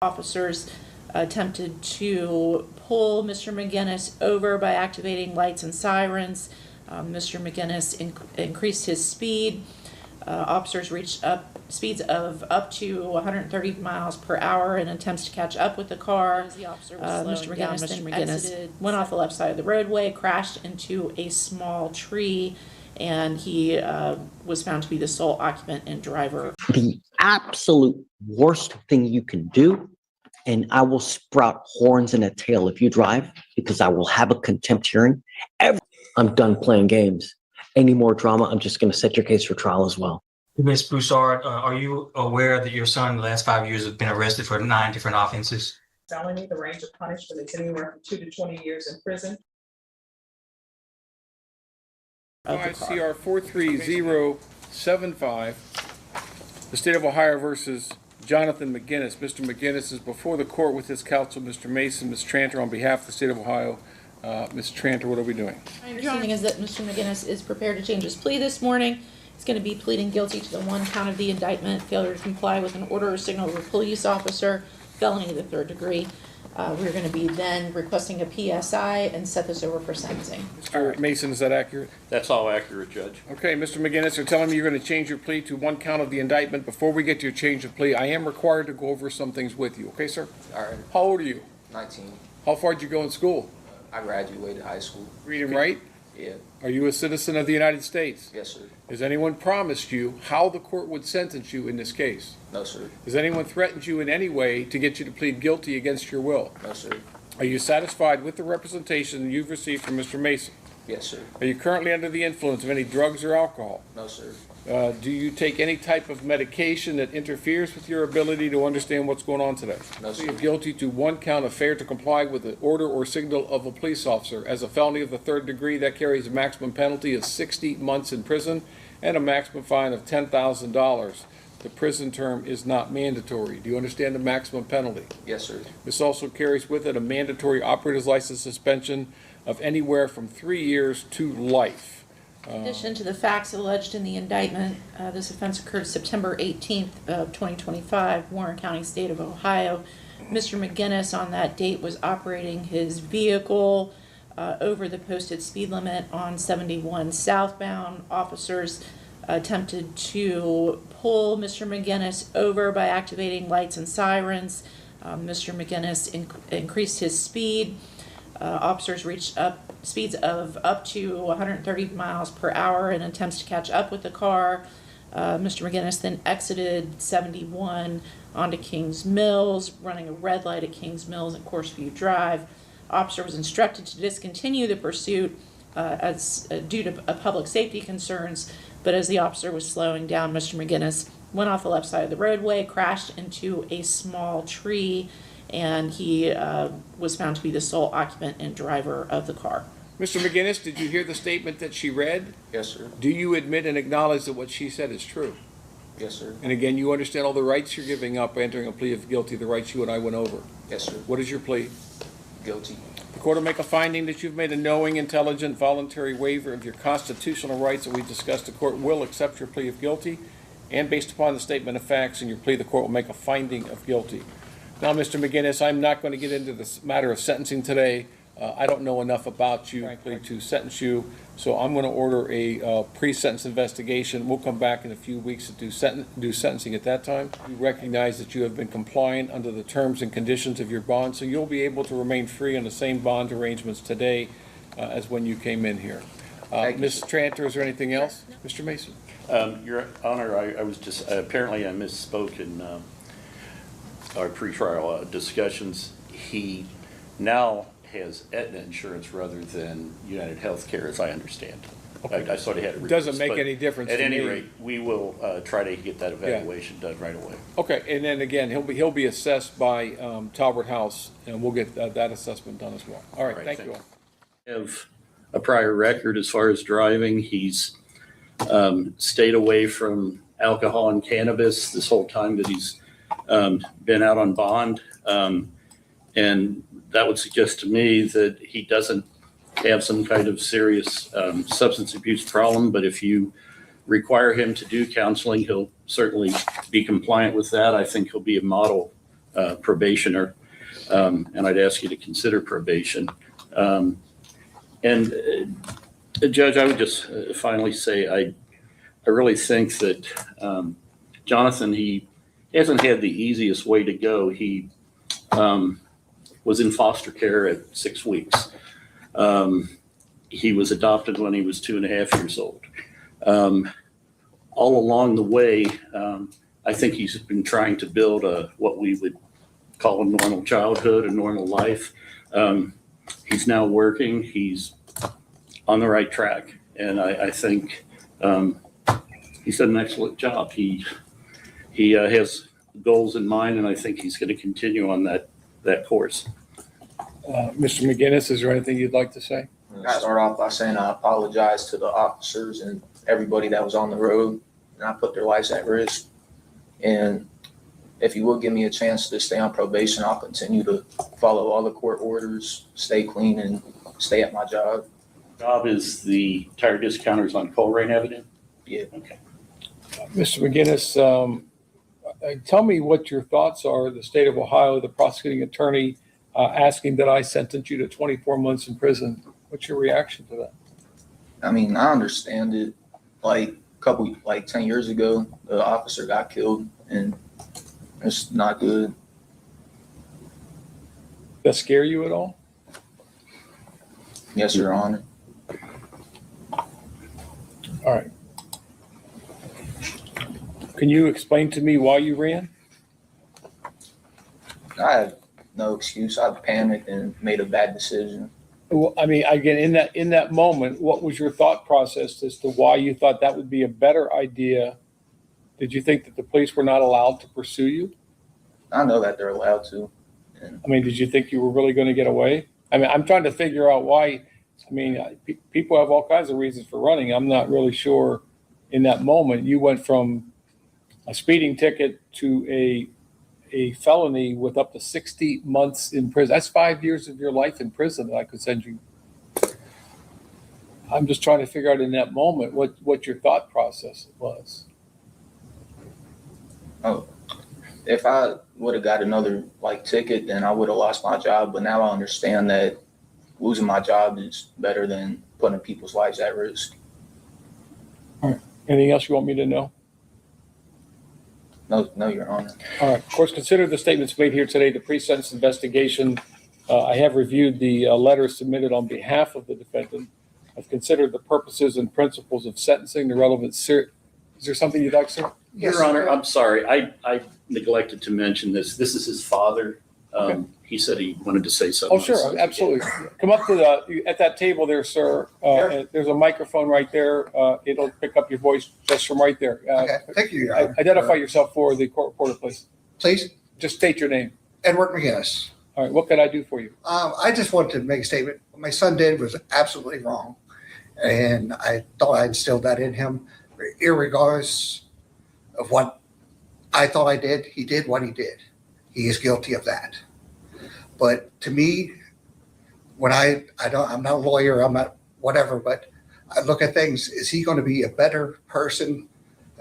Officers attempted to pull Mr. McGinnis over by activating lights and sirens. Mr. McGinnis increased his speed. Officers reached speeds of up to 130 miles per hour in attempts to catch up with the car. As the officer was Mr. McGinnis went off the left side of the roadway, crashed into a small tree, and he was found to be the sole occupant and driver. The absolute worst thing you can do, and I will sprout horns and a tail if you drive, because I will have a contempt hearing. I'm done playing games. Any more drama, I'm just going to set your case for trial as well. Ms. Broussard, are you aware that your son in the last 5 years has been arrested for 9 different offenses? Felony, the range of punishment is anywhere from 2 to 20 years in prison. CR 43075, the state of Ohio versus Jonathan McGinnis. Mr. McGinnis is before the court with his counsel, Mr. Mason, Ms. Tranter, on behalf of the state of Ohio. Ms. Tranter, what are we doing? My understanding is that Mr. McGinnis is prepared to change his plea this morning. He's going to be pleading guilty to the 1 count of the indictment, failure to comply with an order or signal of a police officer, felony of the 3rd degree. We're going to be then requesting a PSI and set this over for sentencing. Mr. Mason, is that accurate? That's all accurate, Judge. Okay, Mr. McGinnis, you're telling me you're going to change your plea to 1 count of the indictment. Before we get to your change of plea, I am required to go over some things with you. Okay, sir? All right. How old are you? 19. How far did you go in school? I graduated high school. Read and write? Yeah. Are you a citizen of the United States? Yes, sir. Has anyone promised you how the court would sentence you in this case? No, sir. Has anyone threatened you in any way to get you to plead guilty against your will? No, sir. Are you satisfied with the representation you've received from Mr. Mason? Yes, sir. Are you currently under the influence of any drugs or alcohol? No, sir. Do you take any type of medication that interferes with your ability to understand what's going on today? No, sir. Plead guilty to 1 count of failure to comply with the order or signal of a police officer. As a felony of the 3rd degree, that carries a maximum penalty of 60 months in prison and a maximum fine of $10,000. The prison term is not mandatory. Do you understand the maximum penalty? Yes, sir. This also carries with it a mandatory operator's license suspension of anywhere from 3 years to life. In addition to the facts alleged in the indictment, this offense occurred September 18th of 2025, Warren County, state of Ohio. Mr. McGinnis on that date was operating his vehicle over the posted speed limit on 71 southbound. Officers attempted to pull Mr. McGinnis over by activating lights and sirens. Mr. McGinnis increased his speed. Officers reached speeds of up to 130 miles per hour in attempts to catch up with the car. Mr. McGinnis then exited 71 onto Kings Mills, running a red light at Kings Mills and Courseview Drive. Officer was instructed to discontinue the pursuit due to public safety concerns, but as the officer was slowing down, Mr. McGinnis went off the left side of the roadway, crashed into a small tree, and he was found to be the sole occupant and driver of the car. Mr. McGinnis, did you hear the statement that she read? Yes, sir. Do you admit and acknowledge that what she said is true? Yes, sir. And again, you understand all the rights you're giving up entering a plea of guilty, the rights you and I went over? Yes, sir. What is your plea? Guilty. The court will make a finding that you've made a knowing, intelligent, voluntary waiver of your constitutional rights that we discussed. The court will accept your plea of guilty, and based upon the statement of facts in your plea, the court will make a finding of guilty. Now, Mr. McGinnis, I'm not going to get into this matter of sentencing today. I don't know enough about you to sentence you, so I'm going to order a pre-sentence investigation. We'll come back in a few weeks to do sentencing at that time. We recognize that you have been compliant under the terms and conditions of your bond, so you'll be able to remain free on the same bond arrangements today as when you came in here. Ms. Tranter, is there anything else? No. Mr. Mason. Your Honor, I was just, apparently I misspoke in our pretrial discussions. He now has Aetna insurance rather than United Healthcare, as I understand. I sort of had it. It doesn't make any difference at to any me. rate, we will try to get that evaluation done right away. Okay, and then again, he'll be assessed by Talbot House, and we'll get that assessment done as well. All right, thank you all. Have a prior record as far as driving. He's stayed away from alcohol and cannabis this whole time that he's been out on bond, and that would suggest to me that he doesn't have some kind of serious substance abuse problem. But if you require him to do counseling, he'll certainly be compliant with that. I think he'll be a model probationer, and I'd ask you to consider probation. Judge, I would just finally say I really think that Jonathan, he hasn't had the easiest way to go. He was in foster care at 6 weeks. He was adopted when he was 2.5 years old. All along the way, I think he's been trying to build what we would call a normal childhood, a normal life. He's now working. He's on the right track, and I think he's done an excellent job. He has goals in mind, and I think he's going to continue on that course. Mr. McGinnis, is there anything you'd like to say? I start off by saying I apologize to the officers and everybody that was on the road, and I put their lives at risk. And if you will give me a chance to stay on probation, I'll continue to follow all the court orders, stay clean, and stay at my job. Job is the tire discounters on Colerain Avenue? Yeah. Okay. Mr. McGinnis, tell me what your thoughts are. The state of Ohio, the prosecuting attorney asking that I sentence you to 24 months in prison. What's your reaction to that? I mean, I understand it. Like 10 years ago, the officer got killed, and it's not good. Does that scare you at all? Yes, Your Honor. All right. Can you explain to me why you ran? I have no excuse. I panicked and made a bad decision. Well, I mean, again, in that moment, what was your thought process as to why you thought that would be a better idea? Did you think that the police were not allowed to pursue you? I know that they're allowed to. I mean, did you think you were really going to get away? I mean, I'm trying to figure out why. I mean, people have all kinds of reasons for running. I'm not really sure in that moment. You went from a speeding ticket to a felony with up to 60 months in prison. That's 5 years of your life in prison that I could send you. I'm just trying to figure out in that moment what your thought process was. Oh, if I would have got another ticket, then I would have lost my job. But now I understand that losing my job is better than putting people's lives at risk. All right. Anything else you want me to know? No, Your Honor. All right. Of course, consider the statements made here today, the pre-sentence investigation. I have reviewed the letters submitted on behalf of the defendant. I've considered the purposes and principles of sentencing, the relevant. Is there something you'd like, sir? Your Honor, I'm sorry. I neglected to mention this. This is his father. Okay. He said he wanted to say something. Oh, sure. Absolutely. Come up to at that table there, sir. There's a microphone right there. It'll pick up your voice just from right there. Okay, thank you, Your Honor. Identify yourself for the court reporter, please. Please, Just state your name. Edward McGinnis. All right. What can I do for you? I just wanted to make a statement. What my son did was absolutely wrong, and I thought I instilled that in him, irregardless of what I thought I did. He did what he did. He is guilty of that. But to me, when I'm not a lawyer, I'm not whatever, but I look at things, is he going to be a better person,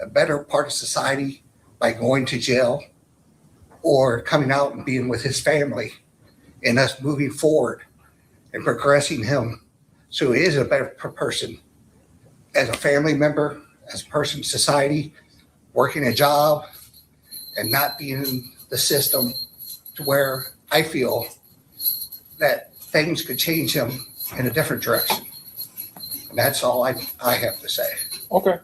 a better part of society by going to jail or coming out and being with his family and us moving forward and progressing him so he is a better person as a family member, as a person in society, working a job and not being in the system to where I feel that things could change him in a different direction. And that's all I have to say. Okay.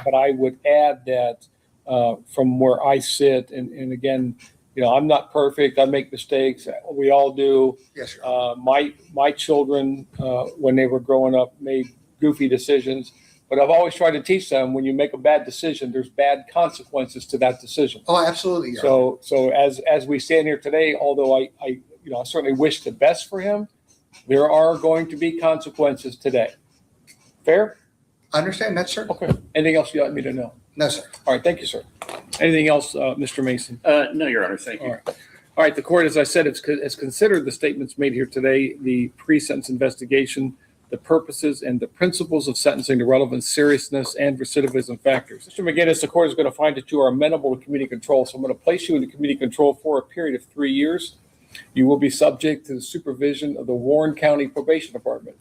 But I would add that from where I sit, and again, I'm not perfect. I make mistakes. We all do. Yes, sir. My children, when they were growing up, made goofy decisions. But I've always tried to teach them when you make a bad decision, there's bad consequences to that decision. Oh, absolutely. So as we stand here today, although I certainly wish the best for him, there are going to be consequences today. Fair? I understand that, sir. Okay. Anything else you'd like me to know? No, sir. All right. Thank you, sir. Anything else, Mr. Mason? No, Your Honor. Thank you. All right. All right. The court, as I said, has considered the statements made here today, the pre-sentence investigation, the purposes and the principles of sentencing, the relevant seriousness and recidivism factors. Mr. McGinnis, the court is going to find that you are amenable to community control, so I'm going to place you into community control for a period of 3 years. You will be subject to the supervision of the Warren County Probation Department.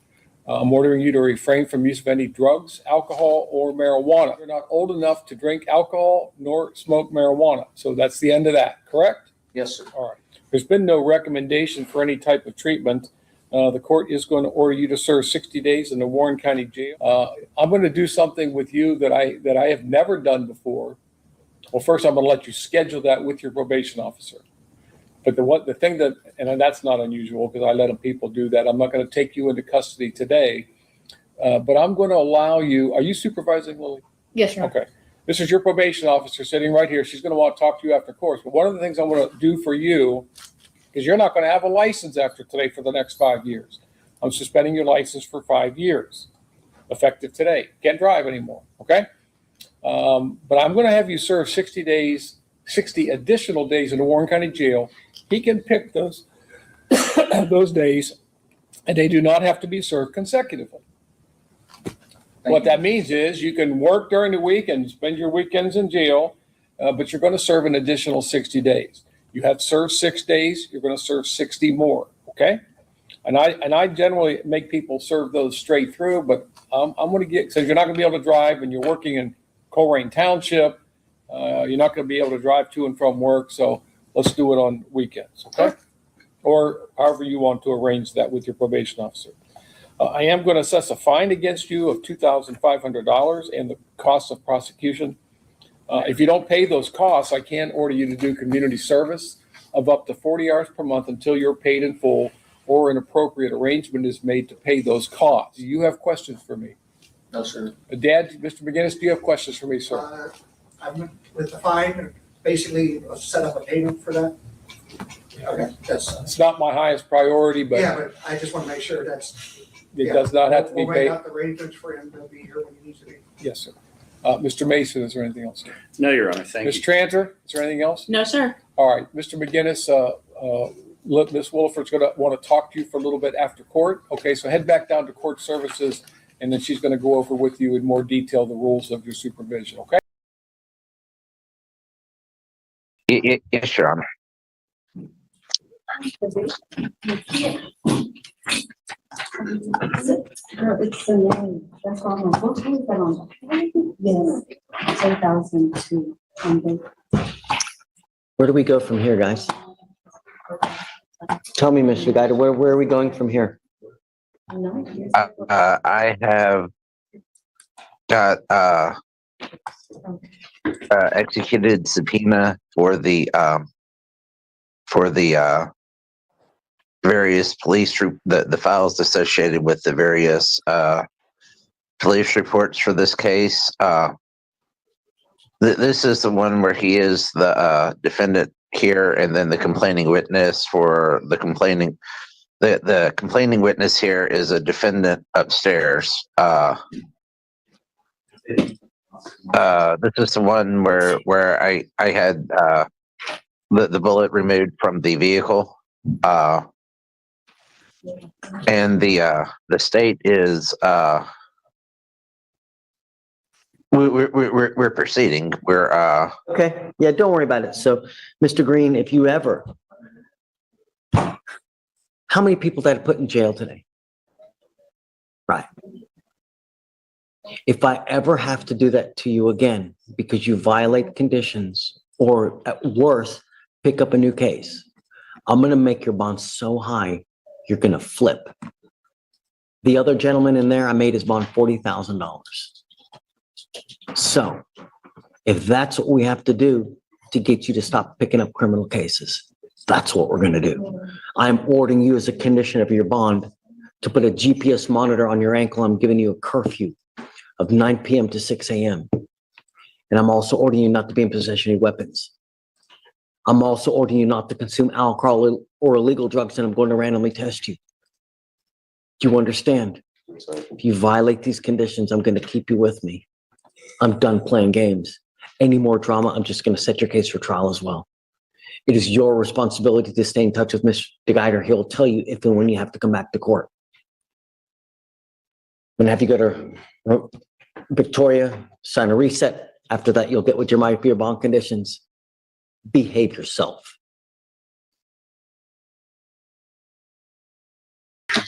I'm ordering you to refrain from use of any drugs, alcohol, or marijuana. You're not old enough to drink alcohol nor smoke marijuana. So that's the end of that, correct? Yes, sir. All right. There's been no recommendation for any type of treatment. The court is going to order you to serve 60 days in the Warren County Jail. I'm going to do something with you that I have never done before. Well, first, I'm going to let you schedule that with your probation officer. But the thing that, and that's not unusual because I let people do that. I'm not going to take you into custody today, but I'm going to allow you. Are you supervising, Lily? Yes, Your Honor. Okay. This is your probation officer sitting right here. She's going to want to talk to you after course. But one of the things I'm going to do for you, because you're not going to have a license after today for the next 5 years. I'm suspending your license for 5 years, effective today. Can't drive anymore. Okay. But I'm going to have you serve 60 additional days in the Warren County Jail. He can pick those those days, and they do not have to be served consecutively. What that means is you can work during the week and spend your weekends in jail, but you're going to serve an additional 60 days. You have served 6 days, you're going to serve 60 more, okay? And I generally make people serve those straight through, but I'm going to get, since you're not going to be able to drive and you're working in Colerain Township, you're not going to be able to drive to and from work, so let's do it on weekends, okay? Or however you want to arrange that with your probation officer. I am going to assess a fine against you of $2,500 and the costs of prosecution. If you don't pay those costs, I can order you to do community service of up to 40 hours per month until you're paid in full or an appropriate arrangement is made to pay those costs. Do you have questions for me? No, sir. Dad, Mr. McGinnis, do you have questions for me, sir? I'm with the fine, basically set up a payment for that. Okay, It's not my highest priority, but but I just want to make sure it does not have to be We'll make paid. out the arrangements for him to be here when he needs to be. Yes, sir. Mr. Mason, is there anything else? No, Your Honor, thank Ms. you. Tranter, is there anything else? No, sir. All right, Mr. McGinnis, Ms. Williford's going to want to talk to you for a little bit after court. Okay, so head back down to court services, and then she's going to go over with you in more detail the rules of your supervision, okay? Yes, Your Honor. It's the name. That's all. What time is that on? Yes, 2002. Where do we go from here, guys? Tell me, Mr. Guida, where are we going from here? I have got executed subpoena for the various the files associated with the various police reports for this case. This is the one where he is the defendant here, and then the complaining witness for the complaining. The complaining witness here is a defendant upstairs. This is the one where I had the bullet removed from the vehicle. And the state is we're proceeding. We're Okay, yeah, don't worry about it. So, Mr. Green, if you ever, how many people did I put in jail today? Right. If I ever have to do that to you again because you violate conditions, or at worst, pick up a new case, I'm going to make your bond so high, you're going to flip. The other gentleman in there, I made his bond $40,000. So if that's what we have to do to get you to stop picking up criminal cases, that's what we're going to do. I'm ordering you as a condition of your bond to put a GPS monitor on your ankle. I'm giving you a curfew of 9 p.m. to 6 a.m. And I'm also ordering you not to be in possession of weapons. I'm also ordering you not to consume alcohol or illegal drugs, and I'm going to randomly test you. Do you understand? If you violate these conditions, I'm going to keep you with me. I'm done playing games. Any more drama, I'm just going to set your case for trial as well. It is your responsibility to stay in touch with Mr. Guider. He'll tell you if and when you have to come back to court. I'm gonna have you go to Victoria, sign a reset. After that, you'll get with your bond conditions. Behave yourself.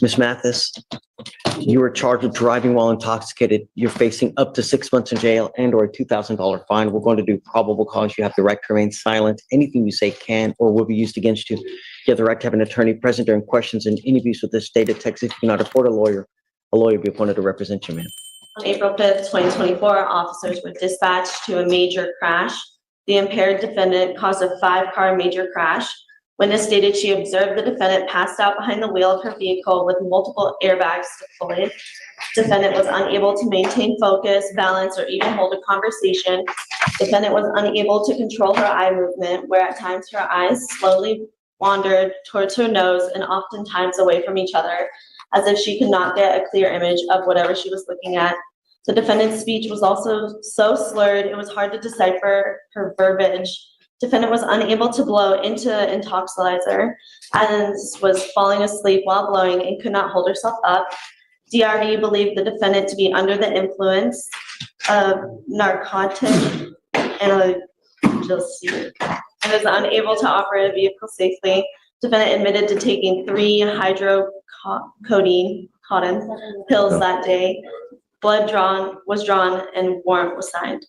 Ms. Mathis, you are charged with driving while intoxicated. You're facing up to 6 months in jail and or a $2,000 fine. We're going to do probable cause. You have the right to remain silent. Anything you say can or will be used against you. You have the right to have an attorney present during questions and interviews with the state of Texas. If you cannot afford a lawyer will be appointed to represent you, ma'am. On April 5th, 2024, officers were dispatched to a major crash. The impaired defendant caused a 5-car major crash. Witness stated she observed the defendant passed out behind the wheel of her vehicle with multiple airbags deployed. Defendant was unable to maintain focus, balance, or even hold a conversation. Defendant was unable to control her eye movement, where at times her eyes slowly wandered towards her nose and oftentimes away from each other, as if she could not get a clear image of whatever she was looking at. The defendant's speech was also so slurred, it was hard to decipher her verbiage. Defendant was unable to blow into intoxilizer and was falling asleep while blowing and could not hold herself up. DRE believed the defendant to be under the influence of narcotic analgesic and was unable to operate a vehicle safely. Defendant admitted to taking 3 hydrocodone pills that day. Blood was drawn and warrant was signed.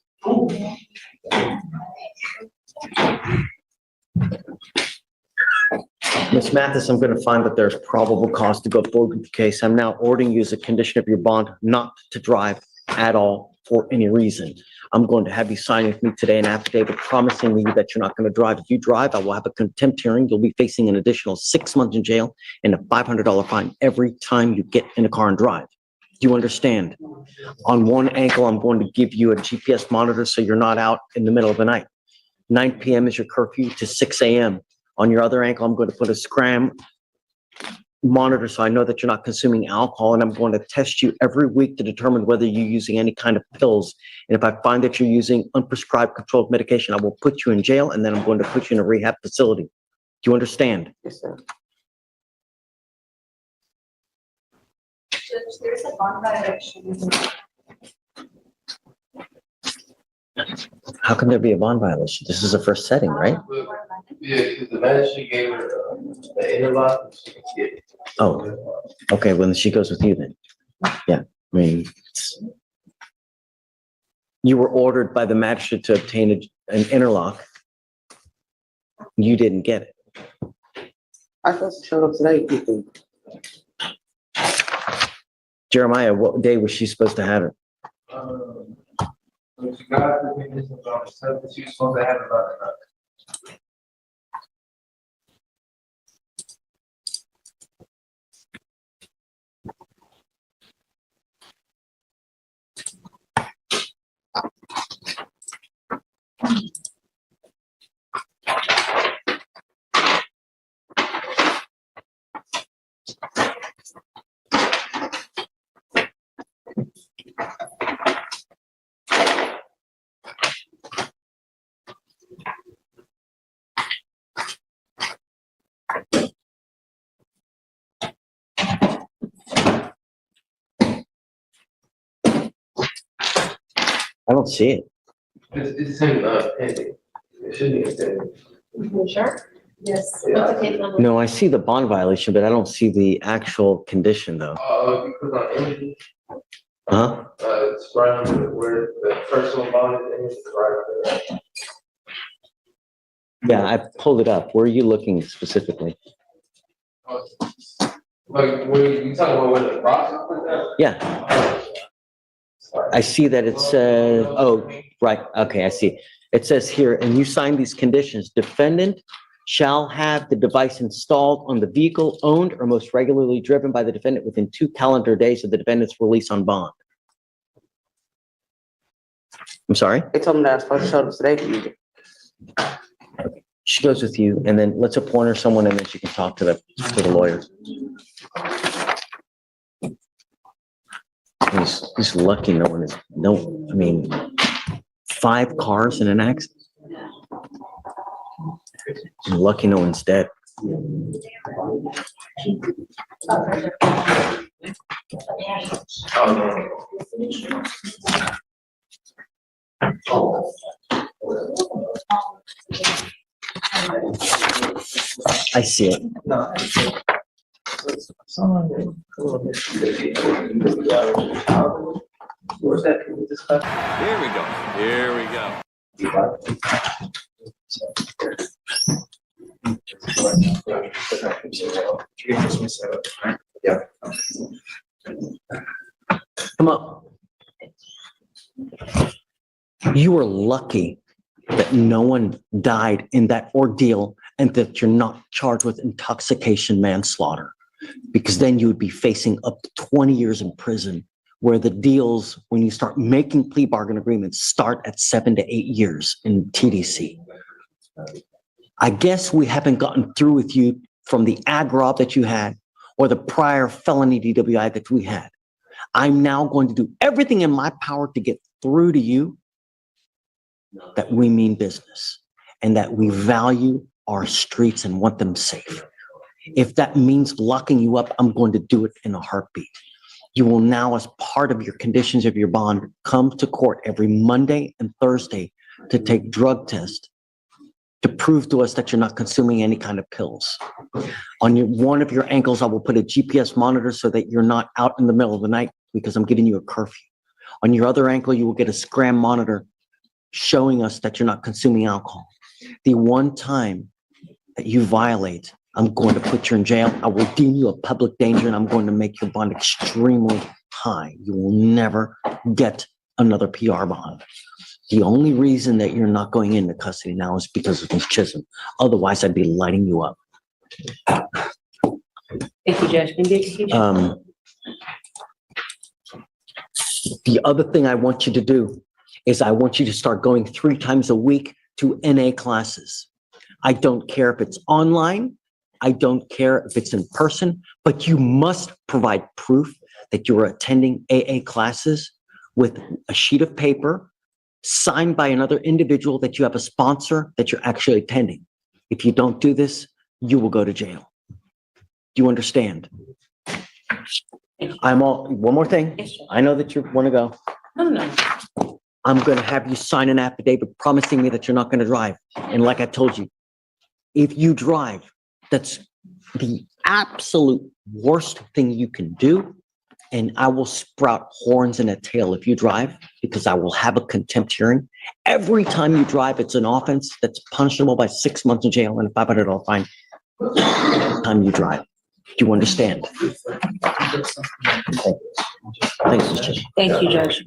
Ms. Mathis, I'm going to find that there's probable cause to go forward with the case. I'm now ordering you as a condition of your bond not to drive at all for any reason. I'm going to have you sign with me today an affidavit promising me that you're not going to drive. If you drive, I will have a contempt hearing. You'll be facing an additional 6 months in jail and a $500 fine every time you get in a car and drive. Do you understand? On one ankle, I'm going to give you a GPS monitor so you're not out in the middle of the night. 9 p.m. is your curfew to 6 a.m. On your other ankle, I'm going to put a scram monitor so I know that you're not consuming alcohol, and I'm going to test you every week to determine whether you're using any kind of pills. And if I find that you're using unprescribed controlled medication, I will put you in jail, and then I'm going to put you in a rehab facility. Do you understand? Yes, sir. There's a bond violation. How can there be a bond violation? This is a first setting, right? Yeah, because the magistrate gave her the interlock. Oh, okay, well, then she goes with you then. Yeah, I mean, you were ordered by the magistrate to obtain an interlock. You didn't get it. I thought she showed up today. Jeremiah, what day was she supposed to have it? When she got the conditions on the 7th, she was supposed to have it about the 9th. I don't see it. It's in pending. It should be extended. You sure? Yes. Yeah. What's the case number? No, I see the bond violation, but I don't see the actual condition though. You click on energy, Huh? it's right under where the personal bond is, it's right under that. Yeah, I pulled it up. Where are you looking specifically? Like, when you talking about where the process is at? Yeah, Sorry. I see that it says, oh, right, okay, I see. It says here, and you sign these conditions, defendant shall have the device installed on the vehicle owned or most regularly driven by the defendant within 2 calendar days of the defendant's release on bond. I'm sorry? They told me that I was supposed to show up today. She goes with you, and then let's appoint her someone, and then she can talk to the lawyers. He's lucky no one is, I mean, 5 cars in an accident. He's lucky no one's dead. I see it. Here we go. Here we go. Come up. You were lucky that no one died in that ordeal and that you're not charged with intoxication manslaughter, because then you would be facing up to 20 years in prison, where the deals, when you start making plea bargain agreements, start at 7 to 8 years in TDC. I guess we haven't gotten through with you from the ag rob that you had or the prior felony DWI that we had. I'm now going to do everything in my power to get through to you that we mean business and that we value our streets and want them safe. If that means locking you up, I'm going to do it in a heartbeat. You will now, as part of your conditions of your bond, come to court every Monday and Thursday to take drug tests to prove to us that you're not consuming any kind of pills. On one of your ankles, I will put a GPS monitor so that you're not out in the middle of the night because I'm giving you a curfew. On your other ankle, you will get a scram monitor showing us that you're not consuming alcohol. The one time that you violate, I'm going to put you in jail. I will deem you a public danger and I'm going to make your bond extremely high. You will never get another PR bond. The only reason that you're not going into custody now is because of Ms. Chisholm. Otherwise, I'd be lighting you up. Thank you, Judge. The other thing I want you to do is I want you to start going 3 times a week to NA classes. I don't care if it's online. I don't care if it's in person, but you must provide proof that you're attending AA classes with a sheet of paper signed by another individual that you have a sponsor that you're actually attending. If you don't do this, you will go to jail. Do you understand? One more thing. I know that you want to go. No. I'm going to have you sign an affidavit promising me that you're not going to drive. And like I told you, if you drive, that's the absolute worst thing you can do. And I will sprout horns and a tail if you drive, because I will have a contempt hearing. Every time you drive, it's an offense that's punishable by 6 months in jail and a $500 fine. Every time you drive. Do you understand? Thank you, Judge.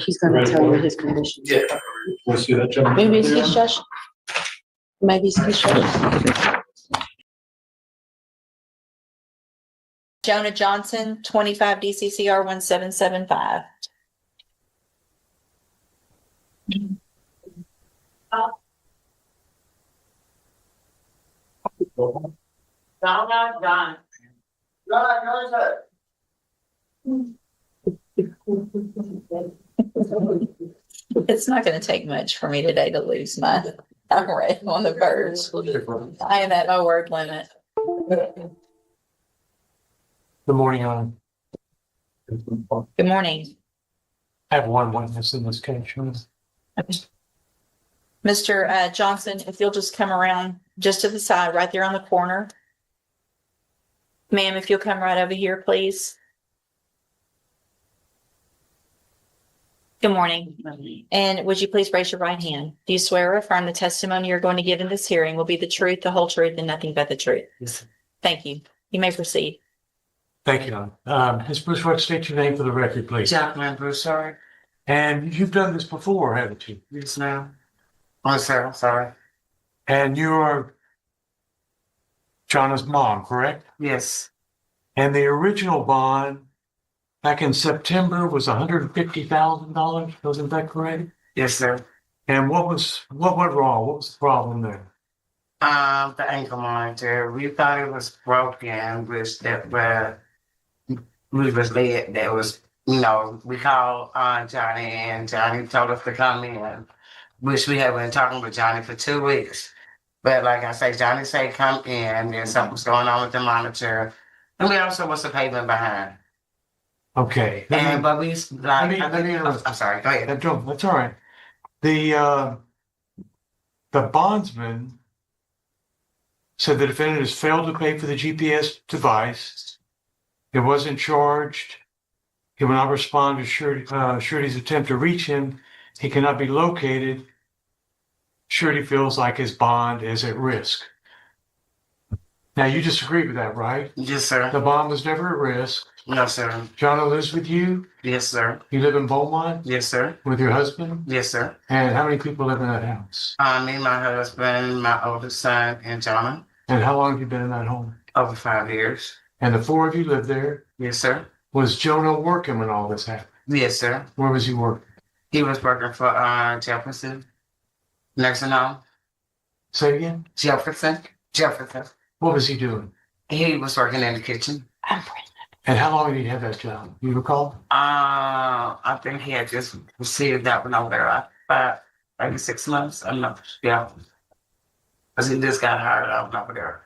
He's going to tell you his conditions. Maybe it's his judge. Maybe it's his judge. Jonah Johnson, 25 DCCR 1775. It's not going to take much for me today to lose my, I'm right on the verge. I am at my word limit. Good morning, Your Honor. Good morning. I have one witness in this case. Mr. Johnson, if you'll just come around just to the side, right there on the corner. Ma'am, if you'll come right over here, please. Good morning. And would you please raise your right hand? Do you swear or affirm the testimony you're going to give in this hearing will be the truth, the whole truth, and nothing but the truth? Yes. Thank you. You may proceed. Thank you, Your Honor. Ms. Bruce, what state your name for the record, please? Jacqueline Broussard. And you've done this before, haven't you? Yes, ma'am. Oh, sir, sorry. And you are Jonna's mom, correct? Yes. And the original bond back in September was $150,000. Wasn't that correct? Yes, sir. And what went wrong? What was the problem there? The ankle monitor. We thought it was broken, which we was led. That was, we called Johnny, and Johnny told us to come in, which we had been talking with Johnny for 2 weeks. But like I say, Johnny said come in, and something's going on with the monitor. And we also was a payment behind. Okay. And, but we, like, let me interrupt. I'm sorry, go ahead. That's all right. The bondsman said the defendant has failed to pay for the GPS device. It wasn't charged. He will not respond to surety's attempt to reach him. He cannot be located. Surety feels like his bond is at risk. Now, you disagree with that, right? Yes, sir. The bond was never at risk. No, sir. John lives with you? Yes, sir. You live in Beaumont? Yes, sir. With your husband? Yes, sir. And how many people live in that house? Me, my husband, my oldest son, and John. And how long have you been in that home? Over 5 years. And the four of you live there? Yes, sir. Was Jonah working when all this happened? Yes, sir. Where was he working? He was working for Jefferson nursing home. Say it again? Jefferson. What was he doing? He was working in the kitchen. And how long did he have that job? You recall? I think he had just received that one over there, about maybe 6 months. I'm not, yeah. Because he just got hired out over there.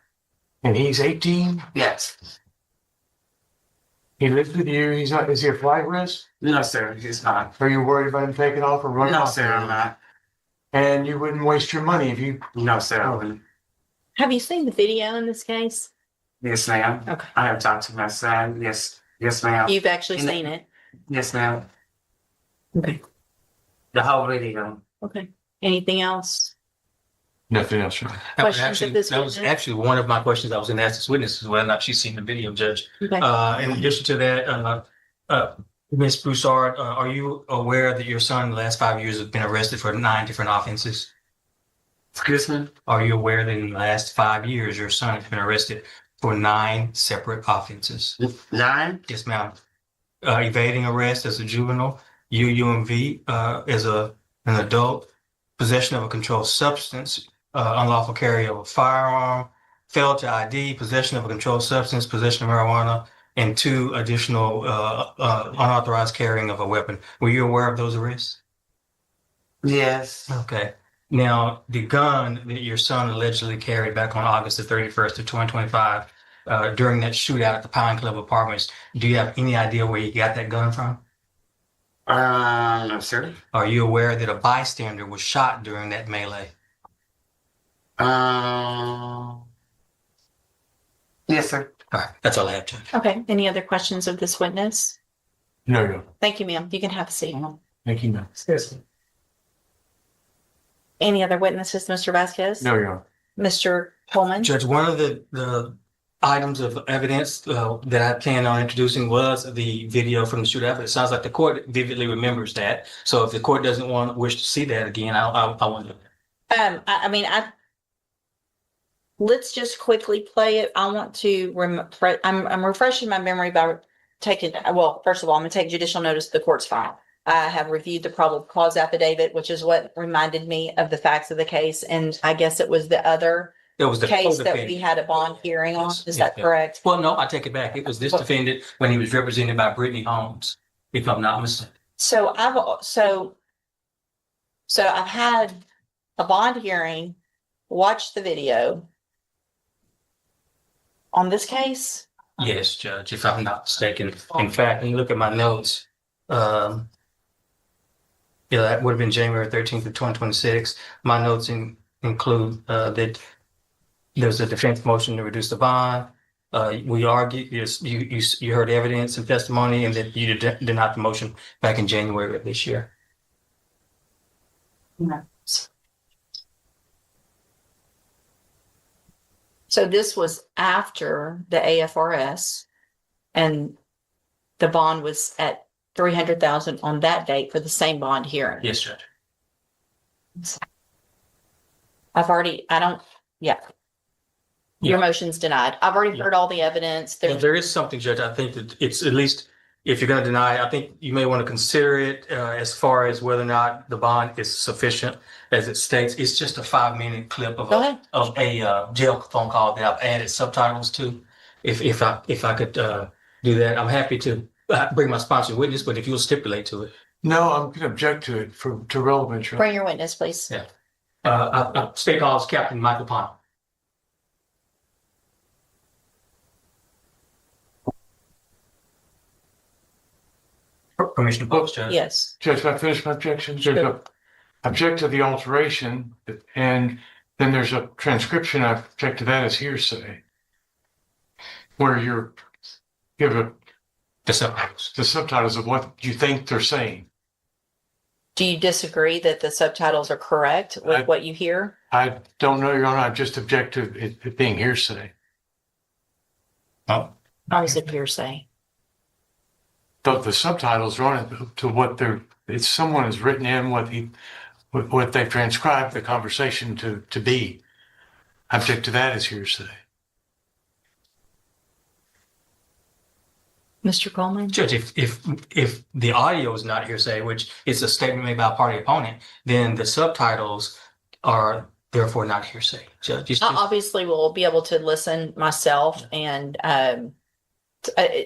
And he's 18? Yes. He lives with you. He's not. Is he a flight risk? No, sir. He's not. Are you worried about him taking off or running No, off? sir. I'm not. And you wouldn't waste your money if you. No, sir. I wouldn't. Have you seen the video in this case? Yes, ma'am. Okay. I have talked to my son. Yes, ma'am. You've actually And- seen it? Yes, ma'am. Okay. The whole video. Okay. Anything else? Nothing else. That was Questions actually, of this that was witness? actually one of my questions I was going to ask this witness is whether or not she's seen the video, Judge. Okay. In addition to that, Ms. Broussard, are you aware that your son in the last 5 years has been arrested for 9 different offenses? Excuse me? Are you aware that in the last 5 years, your son has been arrested for 9 separate offenses? 9? Yes, ma'am. Evading arrest as a juvenile, UUMV as an adult, possession of a controlled substance, unlawful carry of a firearm, failed to ID, possession of a controlled substance, possession of marijuana, and 2 additional unauthorized carrying of a weapon. Were you aware of those arrests? Yes. Okay. Now, the gun that your son allegedly carried back on August the 31st of 2025, during that shootout at the Pine Club Apartments, do you have any idea where you got that gun from? No, sir. Are you aware that a bystander was shot during that melee? Yes, sir. All right, that's all I have, Judge. Okay. Any other questions of this witness? No. Thank you, ma'am. You can have a seat. Thank you, ma'am. Excuse me. Any other witnesses, Mr. Vasquez? No. Mr. Coleman? Judge, one of the items of evidence that I plan on introducing was the video from the shootout. It sounds like the court vividly remembers that. So if the court doesn't wish to see that again, I want to. Let's just quickly play it. I want to, I'm refreshing my memory by taking, well, first of all, I'm gonna take judicial notice of the court's file. I have reviewed the probable cause affidavit, which is what reminded me of the facts of the case. And I guess it was the other It was the case that co-defendant. we had a bond hearing on. Is Yeah, that yeah. correct? Well, no, I take it back. It was this defendant when he was represented by Brittany Holmes, if I'm not mistaken. So I've had a bond hearing, watched the video on this case. Yes, Judge, if I'm not mistaken. In fact, when you look at my notes, that would have been January 13th of 2026. My notes include that there's a defense motion to reduce the bond. We argued, you heard evidence and testimony, and that you denied the motion back in January of this year. So this was after the AFRS, and the bond was at 300,000 on that date for the same bond hearing. Yes, Judge. Your motion's denied. I've already heard all the evidence. There is something, Judge. I think that it's at least, if you're going to deny it, I think you may want to consider it as far as whether or not the bond is sufficient. As it states, it's just a 5-minute clip of a jail phone call that I've added subtitles to. If I could do that, I'm happy to bring my sponsor witness, but if you'll stipulate to it. No, I'm going to object to it to relevance. Bring your witness, please. Yeah. State College Captain Michael Pond. Commissioner Brooks, Judge. Yes. Judge, if I finish my objection, Sure. there's a object to the alteration, and then there's a transcription. I object to that as hearsay, where you give The subtitles. the subtitles of what you think they're saying. Do you disagree that the subtitles are correct with what you hear? I don't know, Your Honor. I just object to it being hearsay. Oh, How is it hearsay? The subtitles are on it to what it's someone has written in what they've transcribed the conversation to be. I object to that as hearsay. Mr. Coleman? Judge, if the audio is not hearsay, which is a statement made by a party opponent, then the subtitles are therefore not hearsay. Judge, it's I just, obviously will be able to listen myself, and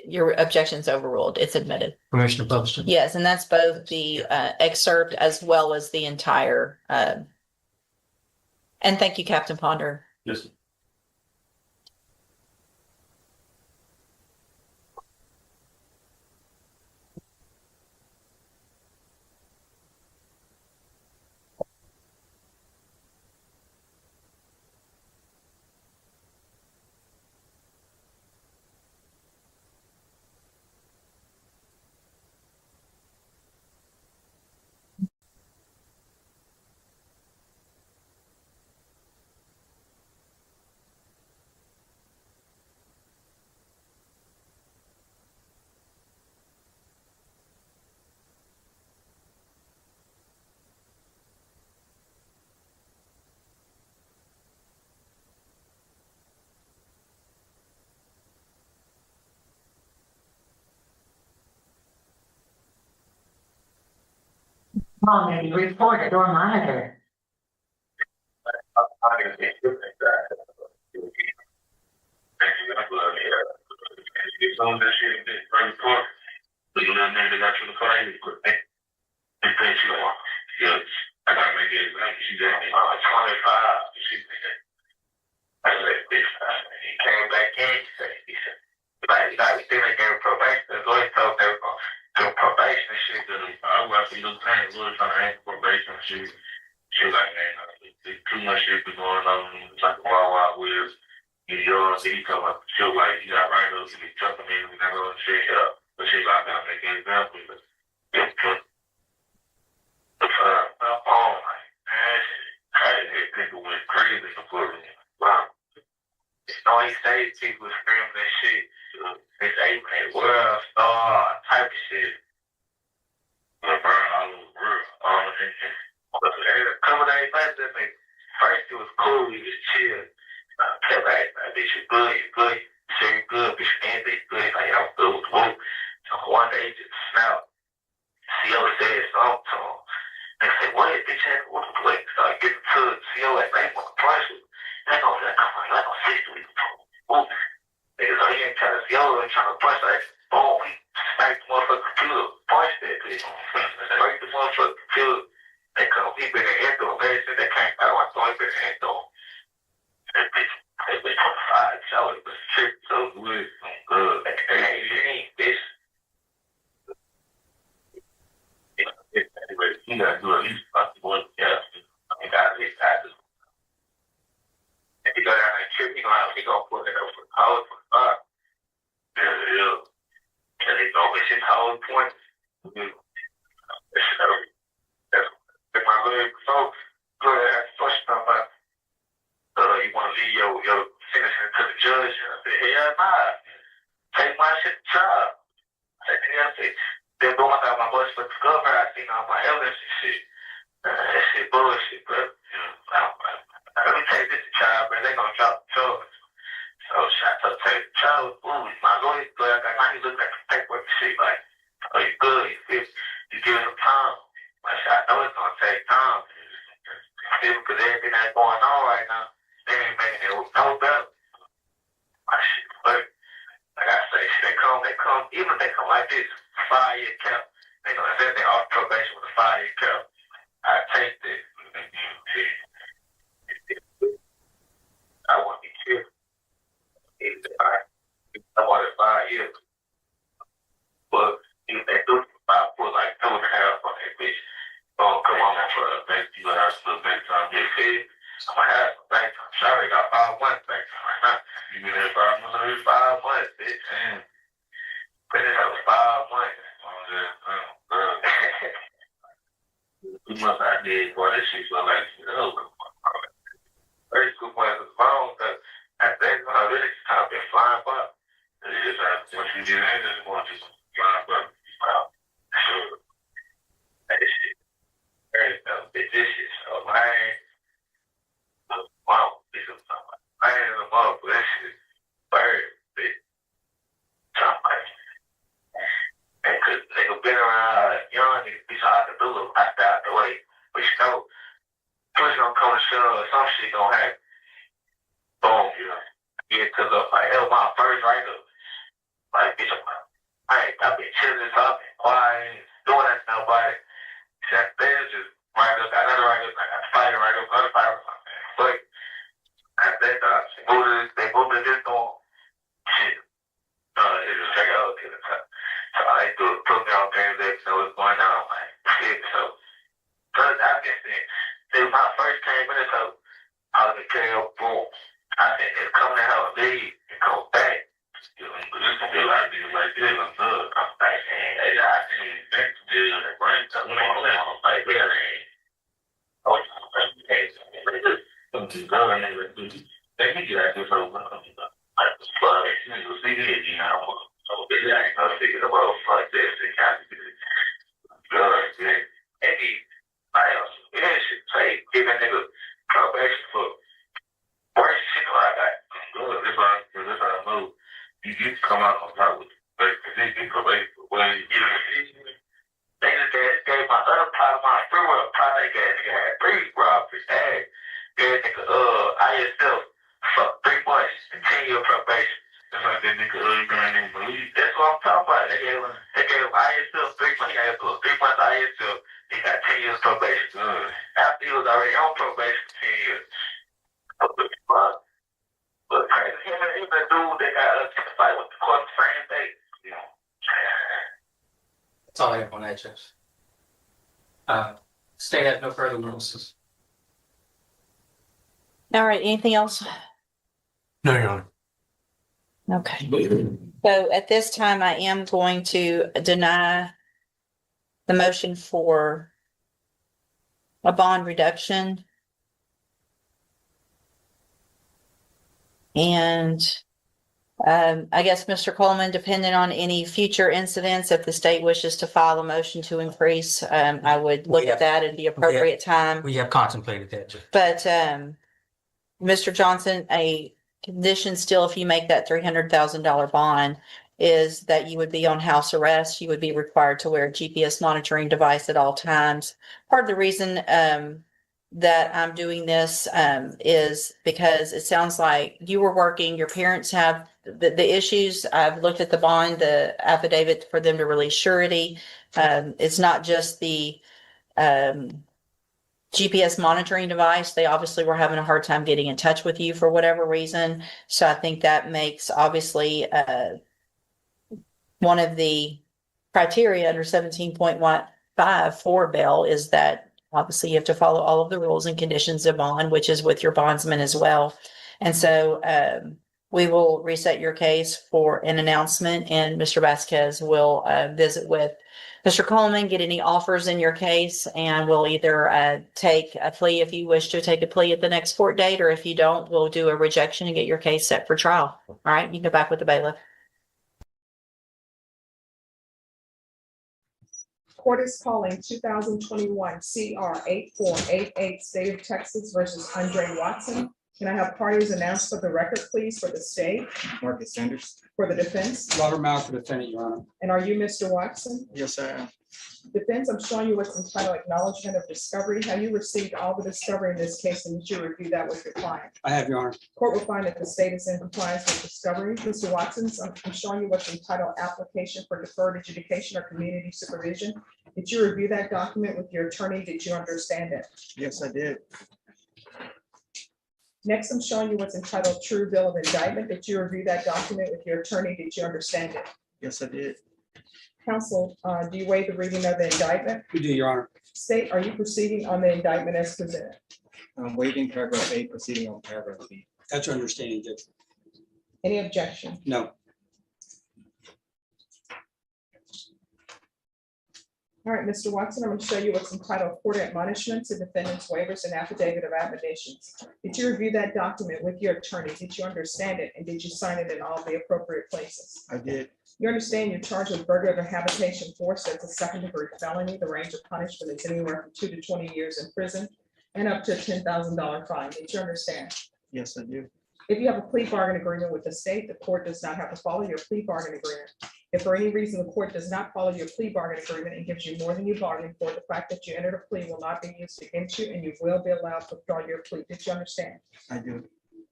your objection's overruled. It's admitted. Commissioner Publisher. Yes, and that's both the excerpt as well as the entire. And thank you, Captain Ponder. Yes. Mom, reported or monitored. She was like, man, there's too much shit been going on. It's like a wild, wild west. In U.S.C, he told me, she was like, you got rhinos, you be jumping in, and I'm going to shit up. But she like, I'm making an example. But my phone, like, man, people went crazy for me. Wow. No, he saved people screaming that shit. They say, man, world star type of shit. But burn all over the world. All of it. Coming out back that thing. First it was cool, we just chill. Kept like, bitch, you good, you good. Say you good, bitch, and they good. Like, I'm good with whoop. So one day just snapped. CO said something to him. They said, what is bitch had what the play? So I get to the CO like, they want to price it. They go, like, 60 weeks. Whoop. Niggas on here trying to CO and trying to price like, boom, he smacked the motherfucking computer. Price that bitch. Smacked the motherfucking computer. They come, he been in the door. They said they can't buy one, so he been in the door. That bitch, they been 25, so it was shit so good. Good. Ain't bitch. Anyway, you gotta do at least one test. I mean, that's his taxes. If you go down that trip, he gonna put it up for college for five. Yeah. And they don't miss his whole point. If my little folks go to ask question about you want to leave your citizen to the judge, and I said, hell nah. Take my shit to trial. I said, then going out my bus for the governor, I seen all my evidence and shit. That shit bullshit, bro. Let me take this to trial, bro. They gonna drop the charge. So I took take the trial. Ooh, my lawyer good. Now he look at the paperwork and shit like, oh, you good? You give him time. I know it's gonna take time. Because everything that's going on right now, they ain't making it no better. My shit, but like I say, they come, even if they come like this, 5-year cap, they gonna say they're off probation with a 5-year cap. I take that. I want to be careful. I want it 5 years. But if they do it for 5 months, bitch. Finish out 5 months. 2 months I did, boy, this shit look like shit over. First 2 months of the phone, cause I think when I really kind of been flying by. It's just like, once you get in, it's going to just flying by. Sure. That shit. Very bitch, this shit so lame. Wow, this is something. I ain't a motherfucker, this shit. Bird, bitch. Something. And cause nigga been around young niggas be so hard to do it. I stay out the way. But you know, push gonna come to shove or some shit gonna happen. Boom, you know. Yeah, cause like that was my first write up. Like bitch, I've been chilling, talking, quiet, doing that stuff, but that thing just write up, got another write up, I got fighting write up, other fight or something. But I think they moved to this door. Shit. It was straight out to the top. So I put me on game that so it's going on. Like shit. So I guess it was my first came in, so I was gonna boom. I said it's coming to hell leave and go back. You know, but this gonna be a lot of people like this. I'm good. I'm like, hey, I see back to this and bring something on like that. Oh, hey, some good niggas do. They can get out this whole like the flood. You see this, you know. So they ain't gonna figure the world like this. They got to be good. And he, like, yeah, shit, say, give that nigga probation for worse shit like that. Good. This how I move. You come out on top with it. But you probation for when you get a they just gave my other part of my free will project had 3 robberies. Hey, yeah, nigga, I still fuck 3 months and 10-year probation. That's like that nigga, you can't even believe. That's what I'm talking about. They gave I still 3 months. I still 3 months. I still he got 10 years probation. After he was already on probation for 10 years. But crazy, him and the dude that got testified with the court the same day. You know. That's all I have on that, Judge. State has no further witnesses. All right, anything else? No, Your Honor. Okay. So at this time, I am going to deny the motion for a bond reduction. And I guess, Mr. Coleman, depending on any future incidents, if the state wishes to file a motion to increase, I would look at that at the appropriate time. We have contemplated that, Judge. But Mr. Johnson, a condition still, if you make that $300,000 bond, is that you would be on house arrest. You would be required to wear a GPS monitoring device at all times. Part of the reason that I'm doing this is because it sounds like you were working, your parents have the issues. I've looked at the bond, the affidavit for them to release surety. It's not just the GPS monitoring device. They obviously were having a hard time getting in touch with you for whatever reason. So I think that makes obviously one of the criteria under 17.15 for bail is that obviously you have to follow all of the rules and conditions of bond, which is with your bondsman as well. And so we will reset your case for an announcement, and Mr. Vasquez will visit with Mr. Coleman, get any offers in your case, and we'll either take a plea if you wish to take a plea at the next court date, or if you don't, we'll do a rejection and get your case set for trial. All right, you can go back with the bailiff. Court is calling 2021 CR 8488 State of Texas versus Andre Watson. Can I have parties announced for the record, please, for the state? Marcus Sanders. For the defense? Robert Mount for defendant, Your Honor. And are you Mr. Watson? Yes, I am. Defense, I'm showing you what's entitled acknowledgement of discovery. Have you received all the discovery in this case, and did you review that with your client? I have, Your Honor. Court will find that the state is in compliance with discovery. Mr. Watson, I'm showing you what's entitled application for deferred adjudication or community supervision. Did you review that document with your attorney? Did you understand it? Yes, I did. Next, I'm showing you what's entitled true bill of indictment. Did you review that document with your attorney? Did you understand it? Yes, I did. Counsel, do you waive the reading of the indictment? We do, Your Honor. State, are you proceeding on the indictment as presented? I'm waiving paragraph A, proceeding on paragraph B. That's your understanding, Judge. Any objection? No. All right, Mr. Watson, I'm going to show you what's entitled Court Admonishments and Defendant's Waivers and Affidavit of Admonitions. Did you review that document with your attorney? Did you understand it? And did you sign it in all the appropriate places? I did. You understand you're charged with burglary of a habitation force. That's a second-degree felony. The range of punishment is anywhere from 2 to 20 years in prison and up to a $10,000 fine. Did you understand? Yes, I do. If you have a plea bargain agreement with the state, the court does not have to follow your plea bargain agreement. If for any reason the court does not follow your plea bargain agreement and gives you more than you bargained for, the fact that you entered a plea will not be used against you and you will be allowed to withdraw your plea. Did you understand? I do.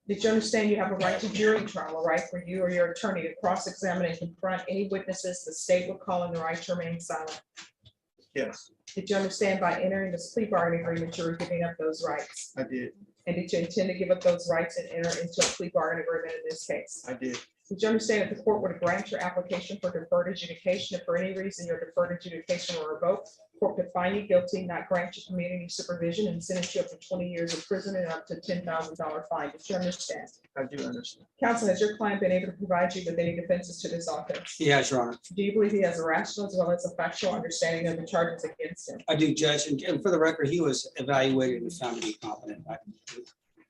Did you understand you have a right to jury trial, a right for you or your attorney to cross-examine and confront any witnesses the state would call in the right to remain silent? Yes, Did you understand by entering this plea bargain agreement, you were giving up those rights? I did. And did you intend to give up those rights and enter into a plea bargain agreement in this case? I did. Did you understand that the court would grant your application for deferred adjudication if for any reason your deferred adjudication were revoked? Court could find you guilty, not grant you community supervision, and sentence you up to 20 years in prison and up to $10,000 fine. Did you understand? I do understand. Counsel, has your client been able to provide you with any defenses to this offense? Yes, Your Honor. Do you believe he has a rational as well as a factual understanding of the charges against him? I do, Judge, and for the record, he was evaluated and found to be competent.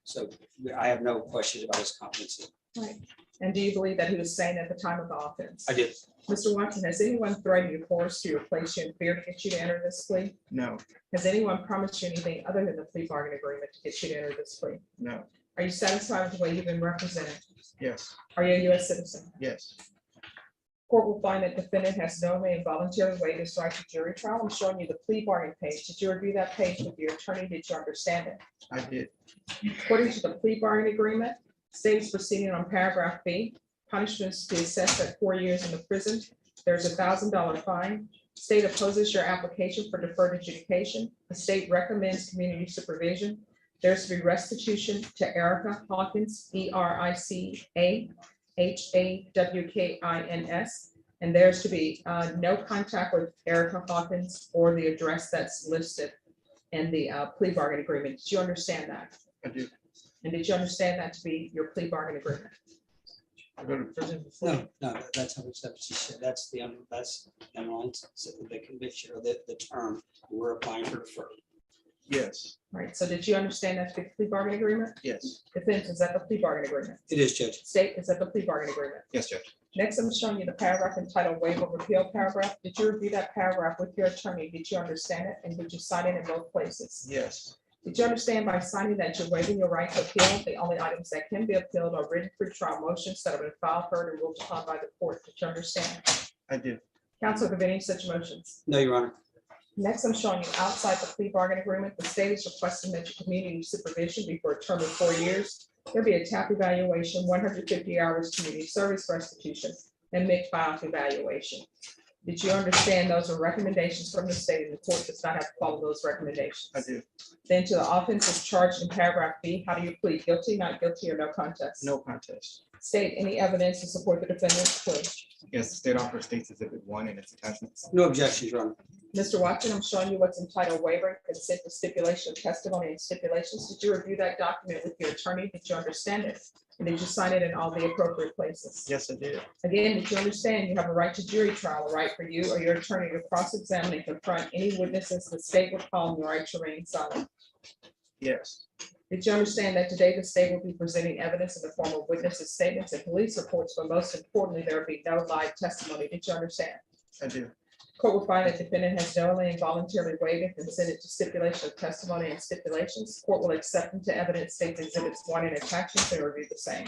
So I have no questions about his competency. Right. And do you believe that he was sane at the time of the offense? I did. Mr. Watson, has anyone threatened you, forced you, or placed you in fear to get you to enter this plea? No, Has anyone promised you anything other than the plea bargain agreement to get you to enter this plea? no, Are you satisfied with the way you've been represented? yes, Are you a U.S. citizen? yes, Court will find that defendant has knowingly and voluntarily waived his right to jury trial. I'm showing you the plea bargain page. Did you review that page with your attorney? Did you understand it? I did. According to the plea bargain agreement, state is proceeding on paragraph B. Punishments to be assessed at 4 years in the prison. There's a $1,000 fine. State opposes your application for deferred adjudication. The state recommends community supervision. There's to be restitution to Erica Hawkins, ERICAHAWKINS. And there's to be no contact with Erica Hawkins or the address that's listed in the plea bargain agreement. Did you understand that? I do. And did you understand that to be your plea bargain agreement? I go to prison before. No, that's how she said. That's the conviction or the term we're applying for deferred. Yes, Right, so did you understand that to be the plea bargain agreement? yes, Defense, is that the plea bargain agreement? It is, Judge. State, is that the plea bargain agreement? yes, Judge. Next, I'm showing you the paragraph entitled waiver of repeal paragraph. Did you review that paragraph with your attorney? Did you understand it? And did you sign it in both places? Yes, Did you understand by signing that you're waiving your right to appeal? The only items that can be appealed are written pretrial motions that have been filed, heard, and ruled upon by the court. Did you understand? I do. Counsel, have any such motions? No, Your Honor. Next, I'm showing you outside the plea bargain agreement, the state is requesting that your community supervision be for a term of 4 years. There'll be a TAP evaluation, 150 hours community service restitution, and mid-file evaluation. Did you understand those are recommendations from the state and the court does not have to follow those recommendations? I do. Then to the offenses charged in paragraph B, how do you plead? Guilty, not guilty, or no contest? No contest. State any evidence to support the defendant's plea. Yes, the state offer states exhibit 1 and its attachments. No objections, Your Honor. Mr. Watson, I'm showing you what's entitled waiver, consent to stipulation of testimony and stipulations. Did you review that document with your attorney? Did you understand it? And did you sign it in all the appropriate places? Yes, I did. Again, did you understand you have a right to jury trial, a right for you or your attorney to cross-examine and confront any witnesses the state would call on the right to remain silent? Yes, Did you understand that today the state will be presenting evidence in the form of witnesses' statements and police reports, but most importantly, there will be no live testimony? Did you understand? I do. Court will find that defendant has knowingly and voluntarily waived and consented to stipulation of testimony and stipulations. Court will accept into evidence states exhibits 1 and attachments and review the same.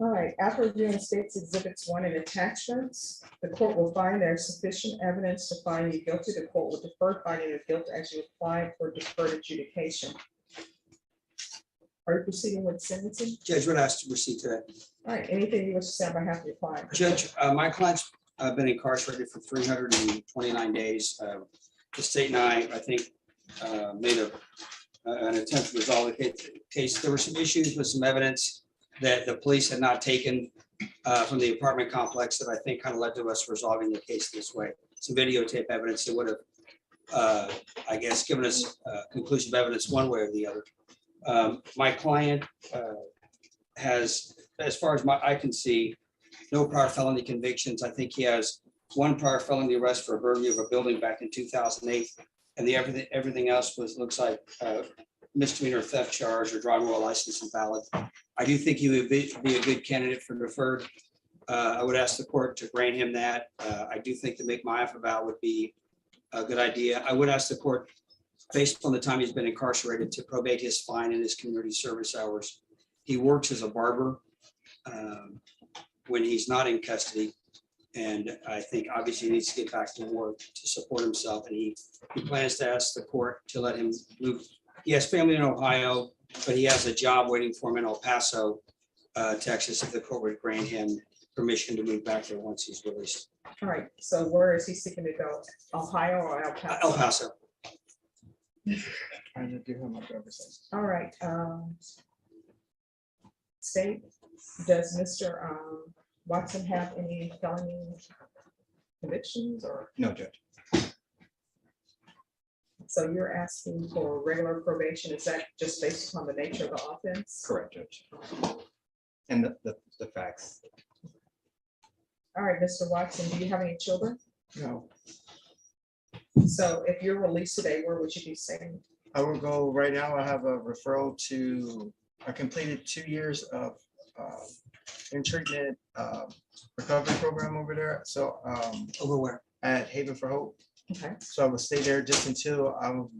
All right, after reviewing states exhibits 1 and attachments, the court will find there is sufficient evidence to find you guilty. The court will defer finding of guilt as you apply for deferred adjudication. Are you proceeding with sentencing? Judge would ask to proceed to that. All right, anything you wish to say on behalf of your client? Judge, my client's been incarcerated for 329 days. The state and I think, made an attempt to resolve the case. There were some issues with some evidence that the police had not taken from the apartment complex that I think kind of led to us resolving the case this way. Some videotape evidence that would have, I guess, given us conclusive evidence one way or the other. My client has, as far as I can see, no prior felony convictions. I think he has one prior felony arrest for a burglary of a building back in 2008. And everything else looks like misdemeanor theft charge or driving while license invalid. I do think he would be a good candidate for deferred. I would ask the court to grant him that. I do think to make my affidavit would be a good idea. I would ask the court, based on the time he's been incarcerated, to probate his fine and his community service hours. He works as a barber when he's not in custody. And I think obviously he needs to get back to work to support himself. And he plans to ask the court to let him move. He has family in Ohio, but he has a job waiting for him in El Paso, Texas, if the court would grant him permission to move back there once he's released. All right, so where is he seeking to go? Ohio or El Paso? El Paso. Trying to give him a driver's license. All right. State, does Mr. Watson have any felony convictions or? No, Judge. So you're asking for regular probation. Is that just based upon the nature of the offense? Correct, Judge. And the facts. All right, Mr. Watson, do you have any children? No. So if you're released today, where would you be staying? I will go right now. I have a referral to, I completed 2 years of in treatment recovery program over there. So Over where? at Haven for Hope. Okay. So I will stay there just until I'm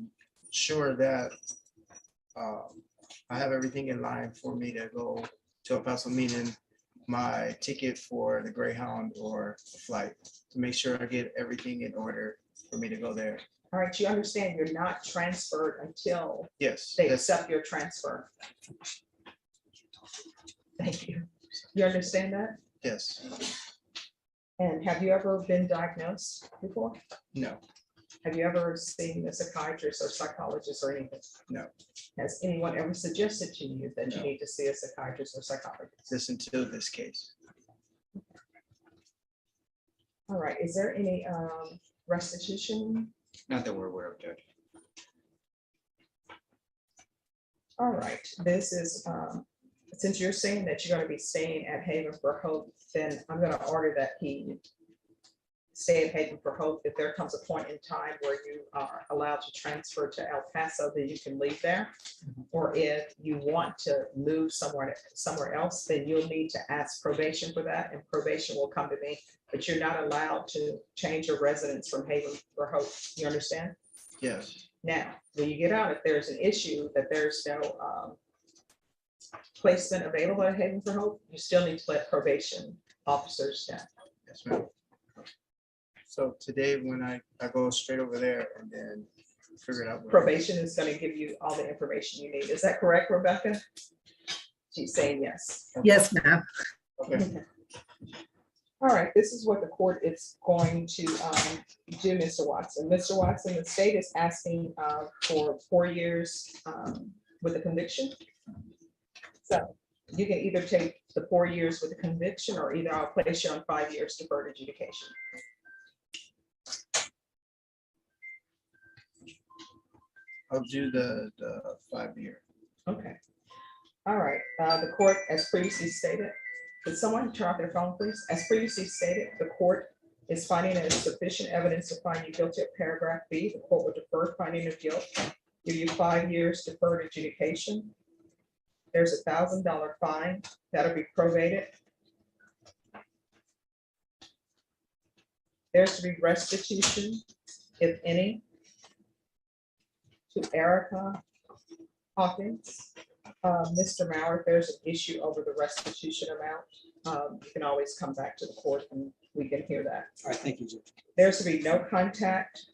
sure that I have everything in line for me to go to El Paso, meaning my ticket for the Greyhound or the flight, to make sure I get everything in order for me to go there. All right, you understand you're not transferred until Yes. they Yes. accept your transfer. Thank you. You understand that? Yes. And have you ever been diagnosed before? No. Have you ever seen a psychiatrist or psychologist or anything? No. Has anyone ever suggested to you that you No. need to see a psychiatrist or psychologist? Just until this case. All right, is there any restitution? Not that we're aware of, Judge. All right, this is, since you're saying that you're gonna be staying at Haven for Hope, then I'm gonna order that he stay at Haven for Hope. If there comes a point in time where you are allowed to transfer to El Paso, then you can leave there. Or if you want to move somewhere else, then you'll need to ask probation for that, and probation will come to me. But you're not allowed to change your residence from Haven for Hope. You understand? Yes. Now, when you get out, if there's an issue that there's no placement available at Haven for Hope, you still need to let probation officers know. Yes, ma'am. So today, when I go straight over there and then figure it out. Probation is going to give you all the information you need. Is that correct, Rebecca? She's saying yes. Yes, ma'am. Okay. All right, this is what the court is going to do, Mr. Watson. Mr. Watson, the state is asking for 4 years with a conviction. So you can either take the 4 years with a conviction, or either I'll place you on 5 years deferred adjudication. I'll do the 5 year. Okay. All right, the court, as previously stated, could someone turn off their phone, please? As previously stated, the court is finding there is sufficient evidence to find you guilty of paragraph B. The court will defer finding of guilt, give you 5 years deferred adjudication. There's a $1,000 fine that'll be prorated. There's to be restitution, if any, to Erica Hawkins Mr. Mauer, if there's an issue over the restitution amount, you can always come back to the court and we can hear that. All right, thank you, Judge. There's to be no contact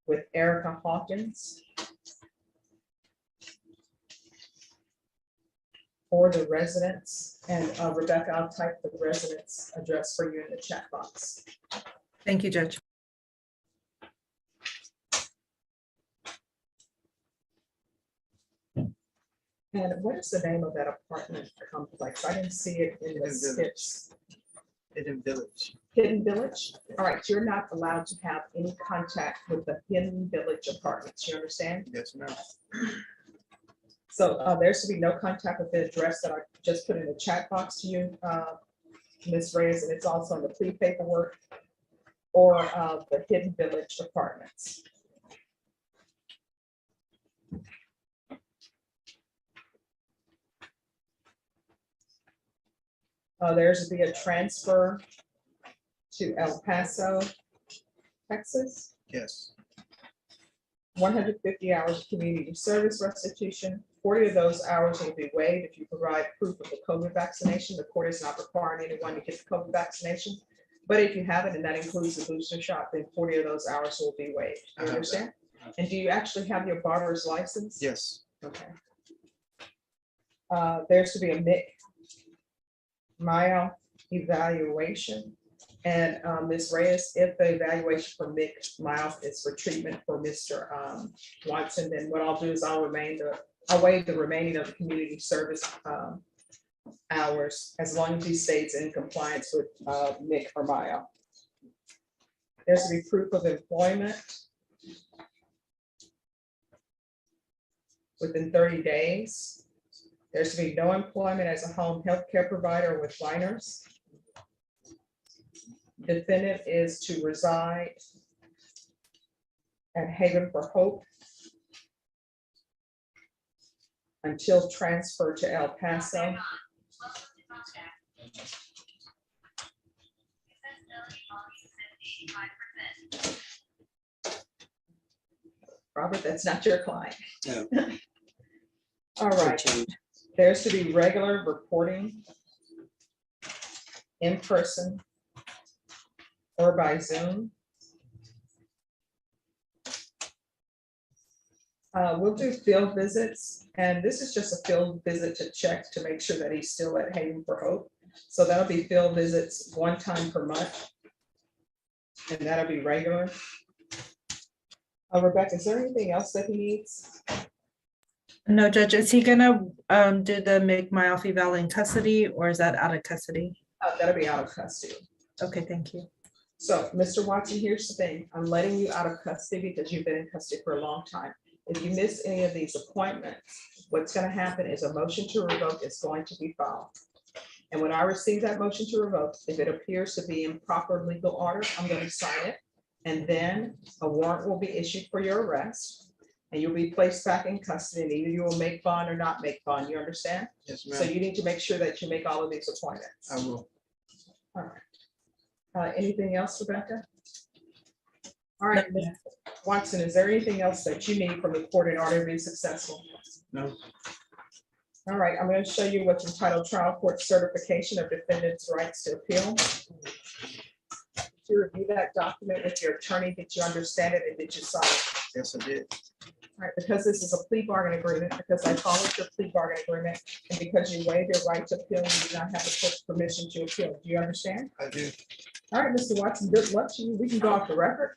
with Erica Hawkins or the residents. And Rebecca, I'll type the residence address for you in the chat box. Thank you, Judge. And what is the name of that apartment complex? I didn't see it in the skips. Hidden Village. Hidden Village? All right, you're not allowed to have any contact with the Hidden Village apartments, you understand? Yes, ma'am. So there's to be no contact with the address that I just put in the chat box to you, Ms. Reyes, and it's also in the plea paperwork or the Hidden Village apartments. There's to be a transfer to El Paso, Texas. Yes. 150 hours of community service restitution. 40 of those hours will be waived if you provide proof of the COVID vaccination. The court is not requiring anyone to get the COVID vaccination. But if you haven't, and that includes the booster shot, then 40 of those hours will be waived. You understand? And do you actually have your barber's license? Yes. Okay. There's to be a MIC evaluation. And Ms. Reyes, if the evaluation for MIC is for treatment for Mr. Watson, then what I'll do is I'll waive the remaining of the community service hours as long as he stays in compliance with MIC or MIO. There's to be proof of employment within 30 days. There's to be no employment as a home health care provider with minors. Defendant is to reside at Haven for Hope until transferred to El Paso. Robert, that's not your client. No. All right. There's to be regular reporting in person or by Zoom. We'll do field visits, and this is just a field visit to check to make sure that he's still at Haven for Hope. So that'll be field visits one time per month, and that'll be regular. Rebecca, is there anything else that he needs? No, Judge, is he gonna do the make my off eval in custody, or is that out of custody? That'll be out of custody. Okay, thank you. So, Mr. Watson, here's the thing. I'm letting you out of custody because you've been in custody for a long time. If you miss any of these appointments, what's going to happen is a motion to revoke is going to be filed. And when I receive that motion to revoke, if it appears to be in proper legal order, I'm going to sign it. And then a warrant will be issued for your arrest. And you'll be placed back in custody, and either you will make bond or not make bond. You understand? Yes, ma'am. So you need to make sure that you make all of these appointments. I will. All right. Anything else, Rebecca? All right, Ms. Watson, is there anything else that you need from the court in order to be successful? No. All right, I'm going to show you what's entitled Trial Court Certification of Defendant's Rights to Appeal. Did you review that document with your attorney? Did you understand it and did you sign it? Yes, I did. All right, because this is a plea bargain agreement, because I followed your plea bargain agreement, and because you waived your right to appeal, you do not have the court's permission to appeal. Do you understand? I do. All right, Mr. Watson, good luck to you. We can go off the record.